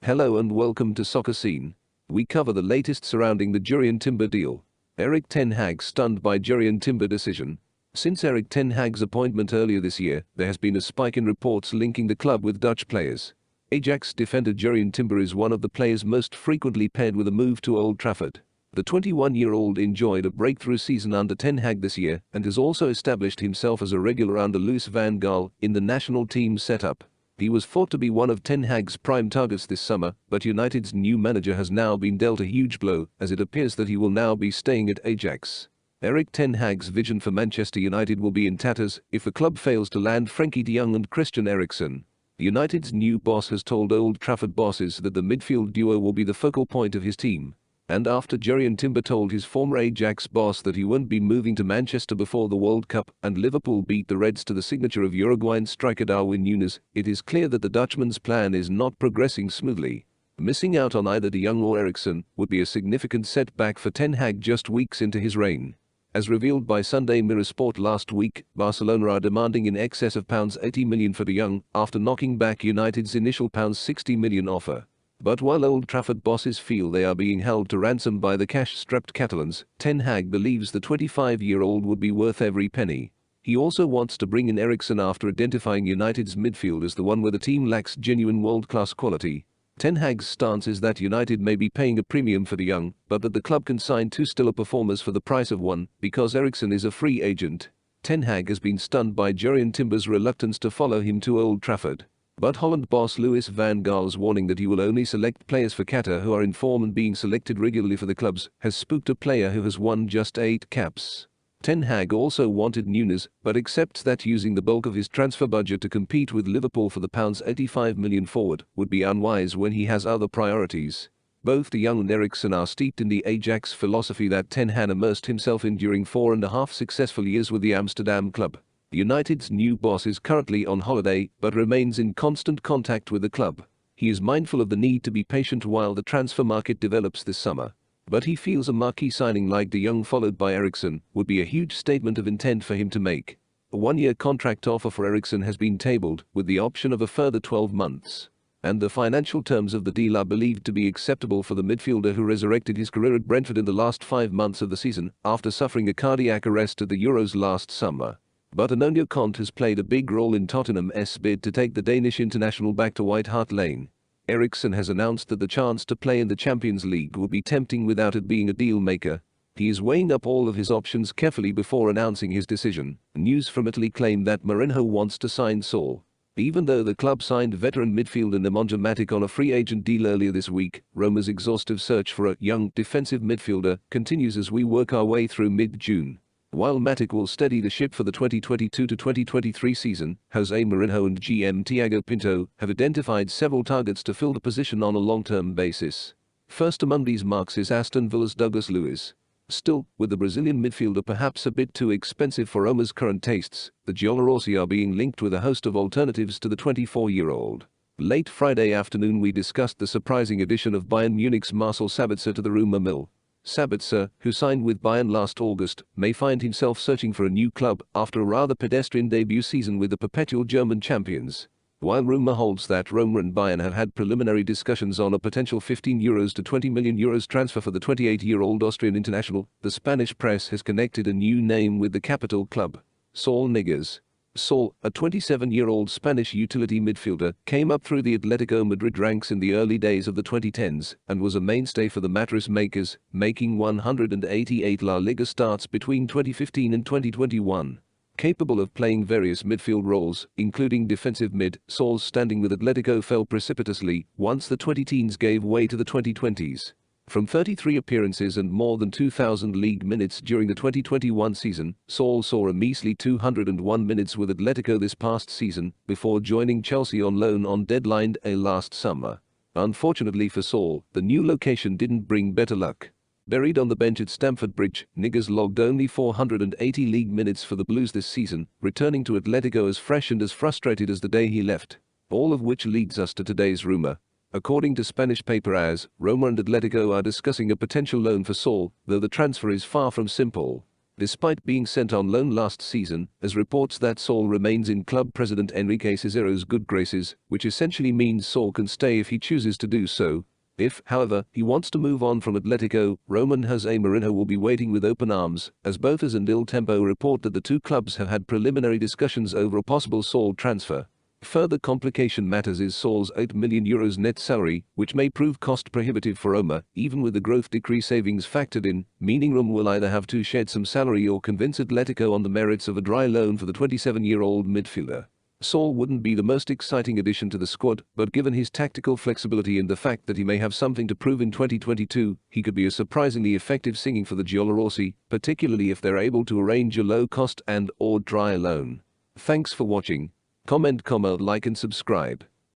Hello and welcome to Soccer Scene. We cover the latest surrounding the Jurrien Timber deal. Erik ten Hag stunned by Jurrien Timber decision. Since Erik ten Hag's appointment earlier this year, there has been a spike in reports linking the club with Dutch players. Ajax defender Jurrien Timber is one of the players most frequently paired with a move to Old Trafford. The 21-year-old enjoyed a breakthrough season under ten Hag this year and has also established himself as a regular under Louis van Gaal in the national team setup. He was thought to be one of ten Hag's prime targets this summer, but United's new manager has now been dealt a huge blow as it appears that he will now be staying at Ajax. Erik ten Hag's vision for Manchester United will be in tatters if the club fails to land Frenkie de Jong and Christian Eriksen. United's new boss has told Old Trafford bosses that the midfield duo will be the focal point of his team. And after Jurrien Timber told his former Ajax boss that he won't be moving to Manchester before the World Cup and Liverpool beat the Reds to the signature of Uruguayan striker Darwin Núñez, it is clear that the Dutchman's plan is not progressing smoothly. Missing out on either de Jong or Eriksen would be a significant setback for ten Hag just weeks into his reign. As revealed by Sunday Mirror Sport last week, Barcelona are demanding in excess of £80 million for de Jong after knocking back United's initial £60 million offer. But while Old Trafford bosses feel they are being held to ransom by the cash-strapped Catalans, ten Hag believes the 25-year-old would be worth every penny. He also wants to bring in Eriksen after identifying United's midfield as the one where the team lacks genuine world-class quality. Ten Hag's stance is that United may be paying a premium for de Jong, but that the club can sign two stellar performers for the price of one, because Eriksen is a free agent. Ten Hag has been stunned by Jurrien Timber's reluctance to follow him to Old Trafford. But Holland boss Louis van Gaal's warning that he will only select players for Qatar who are in form and being selected regularly for the clubs has spooked a player who has won just 8 caps. Ten Hag also wanted Núñez, but accepts that using the bulk of his transfer budget to compete with Liverpool for the £85 million forward would be unwise when he has other priorities. Both de Jong and Eriksen are steeped in the Ajax philosophy that ten Hag immersed himself in during 4.5 successful years with the Amsterdam club. United's new boss is currently on holiday but remains in constant contact with the club. He is mindful of the need to be patient while the transfer market develops this summer. But he feels a marquee signing like de Jong followed by Eriksen would be a huge statement of intent for him to make. A 1-year contract offer for Eriksen has been tabled with the option of a further 12 months. And the financial terms of the deal are believed to be acceptable for the midfielder who resurrected his career at Brentford in the last 5 months of the season after suffering a cardiac arrest at the Euros last summer. But Antonio Conte has played a big role in Tottenham's bid to take the Danish international back to White Hart Lane. Eriksen has announced that the chance to play in the Champions League would be tempting without it being a deal maker. He is weighing up all of his options carefully before announcing his decision. News from Italy claim that Mourinho wants to sign Saul. Even though the club signed veteran midfielder Nemanja Matic on a free agent deal earlier this week, Roma's exhaustive search for a young defensive midfielder continues as we work our way through mid-June. While Matic will steady the ship for the 2022-2023 season, Jose Mourinho and GM Thiago Pinto have identified several targets to fill the position on a long-term basis. First among these marks is Aston Villa's Douglas Luiz. Still, with the Brazilian midfielder perhaps a bit too expensive for Roma's current tastes, the Giallorossi are being linked with a host of alternatives to the 24-year-old. Late Friday afternoon we discussed the surprising addition of Bayern Munich's Marcel Sabitzer to the rumour mill. Sabitzer, who signed with Bayern last August, may find himself searching for a new club after a rather pedestrian debut season with the perpetual German champions. While rumour holds that Roma and Bayern have had preliminary discussions on a potential €15 to €20 million transfer for the 28-year-old Austrian international, the Spanish press has connected a new name with the capital club: Saul Nigez. Saul, a 27-year-old Spanish utility midfielder, came up through the Atletico Madrid ranks in the early days of the 2010s and was a mainstay for the Mattress Makers, making 188 La Liga starts between 2015 and 2021. Capable of playing various midfield roles, including defensive mid, Saul's standing with Atletico fell precipitously once the 2010s gave way to the 2020s. From 33 appearances and more than 2,000 league minutes during the 2021 season, Saul saw a measly 201 minutes with Atletico this past season, before joining Chelsea on loan on deadline day last summer. Unfortunately for Saul, the new location didn't bring better luck. Buried on the bench at Stamford Bridge, Nigez logged only 480 league minutes for the Blues this season, returning to Atletico as fresh and as frustrated as the day he left. All of which leads us to today's rumour. According to Spanish paper AS, Roma and Atletico are discussing a potential loan for Saul, though the transfer is far from simple. despite being sent on loan last season, as reports that Saul remains in club president Enrique Cesaro's good graces, which essentially means Saul can stay if he chooses to do so. If, however, he wants to move on from Atletico, Roma and Jose Mourinho will be waiting with open arms, as both AS and Il Tempo report that the two clubs have had preliminary discussions over a possible Saul transfer. Further complication matters is Saul's €8 million net salary, which may prove cost prohibitive for Roma, even with the growth decree savings factored in, meaning Roma will either have to shed some salary or convince Atletico on the merits of a dry loan for the 27-year-old midfielder. Saul wouldn't be the most exciting addition to the squad, but given his tactical flexibility and the fact that he may have something to prove in 2022, he could be a surprisingly effective signing for the Giallorossi, particularly if they're able to arrange a low-cost and/or dry loan. Thanks for watching. Comment, like and subscribe.